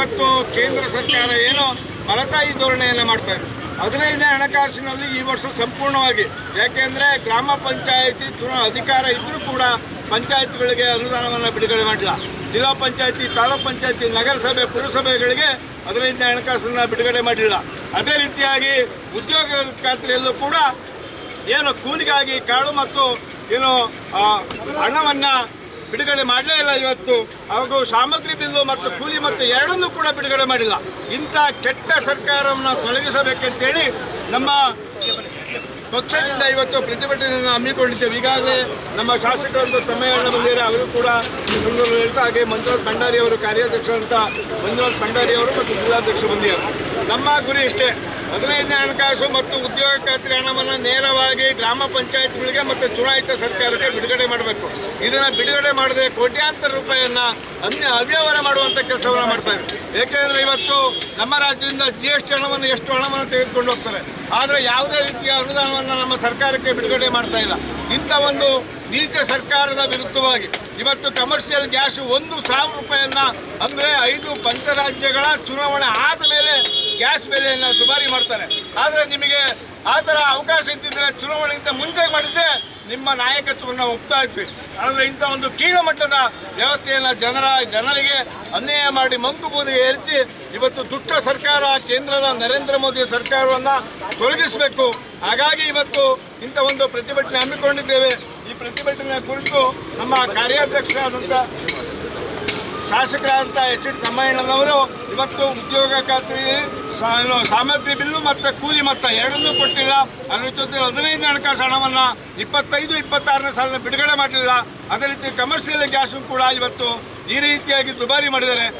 ಇವತ್ತು ಕೇಂದ್ರ ಸರ್ಕಾರ ಏನು ಮಲತಾಯಿ ಧೋರಣೆಯನ್ನು ಮಾಡ್ತಾ ಇದೆ. 15ನೇ ಹಣಕಾಸಿನಲ್ಲಿ ಈ ವರ್ಷ ಸಂಪೂರ್ಣವಾಗಿ, ಯಾಕೆಂದರೆ ಗ್ರಾಮ ಪಂಚಾಯಿತಿ ಅಧಿಕಾರ ಇದ್ದರೂ ಕೂಡ ಪಂಚಾಯತ್ಗಳಿಗೆ ಅನುದಾನವನ್ನು ಬಿಡುಗಡೆ ಮಾಡಿಲ್ಲ. ಜಿಲ್ಲಾ ಪಂಚಾಯತಿ, ತಾಲೂಕು ಪಂಚಾಯತಿ, ನಗರಸಭೆ, ಪುರಸಭೆಗಳಿಗೆ 15ನೇ ಹಣಕಾಸನ್ನು ಬಿಡುಗಡೆ ಮಾಡಿಲ್ಲ. ಅದೇ ರೀತಿಯಾಗಿ ಉದ್ಯೋಗ ಖಾತ್ರಿಯಲ್ಲೂ ಕೂಡ ಏನು ಕೂಲಿಗಾಗಿ ಕಾಳು ಮತ್ತು ಏನು ಹಣವನ್ನು ಬಿಡುಗಡೆ ಮಾಡಲೇ ಇಲ್ಲ. ಇವತ್ತು ಹಾಗೂ ಸಾಮಗ್ರಿ ಬಿಲ್ಲು ಮತ್ತು ಕೂಲಿ ಮತ್ತು ಎರಡನ್ನೂ ಕೂಡ ಬಿಡುಗಡೆ ಮಾಡಿಲ್ಲ. ಇಂಥ ಕೆಟ್ಟ ಸರ್ಕಾರವನ್ನು ತೊಲಗಿಸಬೇಕಂತೇಳಿ ನಮ್ಮ ಪಕ್ಷದಿಂದ ಇವತ್ತು ಪ್ರತಿಭಟನೆಯನ್ನು ಹಮ್ಮಿಕೊಂಡಿದ್ದೇವೆ. ಈಗಾಗಲೇ ನಮ್ಮ ಶಾಸಕರು ತಮ್ಮಯ್ಯಣ್ಣ ಬಂದಿದ್ದಾರೆ, ಅವರು ಕೂಡ ಈ ಸಂದರ್ಭದಲ್ಲಿ ಹೇಳ್ತಾ, ಹಾಗೆ ಮಂಜುನಾಥ್ ಭಂಡಾರಿ ಅವರು ಕಾರ್ಯಾಧ್ಯಕ್ಷ ಅಂತ ಮಂಜುನಾಥ್ ಭಂಡಾರಿ ಅವರು ಮತ್ತು ಜಿಲ್ಲಾಧ್ಯಕ್ಷ ಬಂದಿದ್ದಾರೆ. ನಮ್ಮ ಗುರಿ ಇಷ್ಟೇ, 15ನೇ ಹಣಕಾಸು ಮತ್ತು ಉದ್ಯೋಗ ಖಾತ್ರಿ ಹಣವನ್ನು ನೇರವಾಗಿ ಗ್ರಾಮ ಪಂಚಾಯತ್ಗಳಿಗೆ ಮತ್ತು ಚುನಾಯಿತ ಸರ್ಕಾರಕ್ಕೆ ಬಿಡುಗಡೆ ಮಾಡಬೇಕು. ಇದನ್ನು ಬಿಡುಗಡೆ ಮಾಡದೆ ಕೋಟ್ಯಾಂತರ ರೂಪಾಯಿಯನ್ನು ಅವ್ಯವಹಾರ ಮಾಡುವಂಥ ಕೆಲಸವನ್ನು ಮಾಡ್ತಾ ಇದ್ದಾರೆ. ಏಕೆಂದರೆ ಇವತ್ತು ನಮ್ಮ ರಾಜ್ಯದಿಂದ GST ಹಣವನ್ನು ಎಷ್ಟು ಹಣವನ್ನು ತೆಗೆದುಕೊಂಡು ಹೋಗ್ತಾರೆ, ಆದರೆ ಯಾವುದೇ ರೀತಿಯ ಅನುದಾನವನ್ನು ನಮ್ಮ ಸರ್ಕಾರಕ್ಕೆ ಬಿಡುಗಡೆ ಮಾಡ್ತಾ ಇಲ್ಲ. ಇಂಥ ಒಂದು ನೀಚ ಸರ್ಕಾರದ ವಿರುದ್ಧವಾಗಿ ಇವತ್ತು ಕಮರ್ಷಿಯಲ್ ಗ್ಯಾಸ್ 1,000 ರೂಪಾಯಿಯನ್ನು, ಅಂದರೆ 5 ಪಂಚರಾಜ್ಯಗಳ ಚುನಾವಣೆ ಆದ ಮೇಲೆ ಗ್ಯಾಸ್ ಬೆಲೆಯನ್ನು ದುಬಾರಿ ಮಾಡ್ತಾರೆ. ಆದರೆ ನಿಮಗೆ ಆ ಥರ ಅವಕಾಶ ಇದ್ದಿದ್ದರೆ ಚುನಾವಣೆಗಿಂತ ಮುಂಚೆ ಮಾಡಿದರೆ ನಿಮ್ಮ ನಾಯಕತ್ವವನ್ನು ಒಪ್ತಾ ಇದ್ವಿ. ಆದರೆ ಇಂಥ ಒಂದು ಕೀಳುಮಟ್ಟದ ವ್ಯವಸ್ಥೆಯನ್ನು ಜನರಿಗೆ ಅನ್ಯಾಯ ಮಾಡಿ ಮಂಕು ಬೂದಿಗೆ ಎರಚಿ ಇವತ್ತು ದುಷ್ಟ ಸರ್ಕಾರ, ಕೇಂದ್ರದ ನರೇಂದ್ರ ಮೋದಿ ಸರ್ಕಾರವನ್ನು ತೊಲಗಿಸಬೇಕು. ಹಾಗಾಗಿ ಇವತ್ತು ಇಂಥ ಒಂದು ಪ್ರತಿಭಟನೆ ಹಮ್ಮಿಕೊಂಡಿದ್ದೇವೆ. ಈ ಪ್ರತಿಭಟನೆ ಕುರಿತು ನಮ್ಮ ಕಾರ್ಯಾಧ್ಯಕ್ಷರಾದಂಥ ಶಾಸಕರಾದಂಥ H.D. ತಮ್ಮಯ್ಯಣ್ಣನವರು ಇವತ್ತು ಉದ್ಯೋಗ ಖಾತ್ರಿ ಸಾಮಗ್ರಿ ಬಿಲ್ಲು ಮತ್ತು ಕೂಲಿ ಮೊತ್ತ ಎರಡನ್ನೂ ಕೊಟ್ಟಿಲ್ಲ. ಅದರ ಜೊತೆ 15ನೇ ಹಣಕಾಸು ಹಣವನ್ನು 25-26ನೇ ಸಾಲಿನ ಬಿಡುಗಡೆ ಮಾಡಲಿಲ್ಲ. ಅದೇ ರೀತಿ ಕಮರ್ಷಿಯಲ್ ಗ್ಯಾಸನ್ನು ಕೂಡ ಇವತ್ತು ಈ ರೀತಿಯಾಗಿ ದುಬಾರಿ ಮಾಡಿದ್ದಾರೆ.